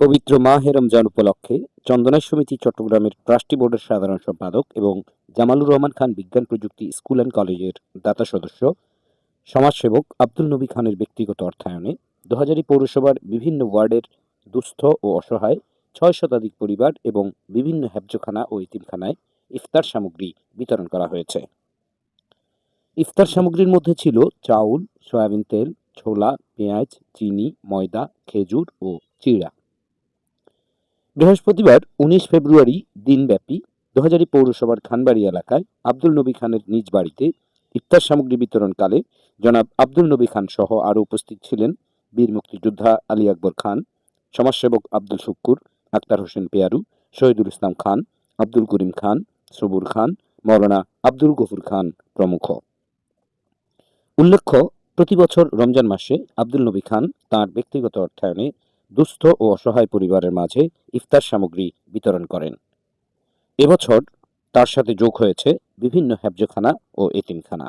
পবিত্র মাহে রমজান উপলক্ষে চন্দনা সমিতি চট্টগ্রামের ট্রাস্টি বোর্ডের সাধারণ সম্পাদক এবং জামালুর রহমান খান বিজ্ঞান প্রযুক্তি স্কুল অ্যান্ড কলেজের দাতা সদস্য সমাজসেবক আব্দুল নবী খানের ব্যক্তিগত অর্থায়নে দোহাজারী পৌরসভার বিভিন্ন ওয়ার্ডের দুস্থ ও অসহায় ৬ শতাধিক পরিবার এবং বিভিন্ন হেফজখানা ও এতিমখানায় ইফতার সামগ্রী বিতরণ করা হয়েছে। ইফতার সামগ্রীর মধ্যে ছিল চাউল, সয়াবিন তেল, ছোলা, পেঁয়াজ, চিনি, ময়দা, খেজুর ও চিড়া। বৃহস্পতিবার ১৯ ফেব্রুয়ারি দিনব্যাপী দোহাজারী পৌরসভার খানবাড়ি এলাকায় আব্দুল নবী খানের নিজ বাড়িতে ইফতার সামগ্রী বিতরণকালে জনাব আব্দুল নবী খান সহ আরও উপস্থিত ছিলেন বীর মুক্তিযোদ্ধা আলী আকবর খান, সমাজসেবক আব্দুল শুক্কুর, আক্তার হোসেন পেয়ারু, শহীদুল ইসলাম খান, আব্দুল করিম খান, সবুর খান, মৌলানা আব্দুল গফুর খান প্রমুখ। উল্লেখ্য, প্রতি বছর রমজান মাসে আব্দুল নবী খান তাঁর ব্যক্তিগত অর্থায়নে দুস্থ ও অসহায় পরিবারের মাঝে ইফতার সামগ্রী বিতরণ করেন। এবছর তার সাথে যোগ হয়েছে বিভিন্ন হেফজখানা ও এতিমখানা।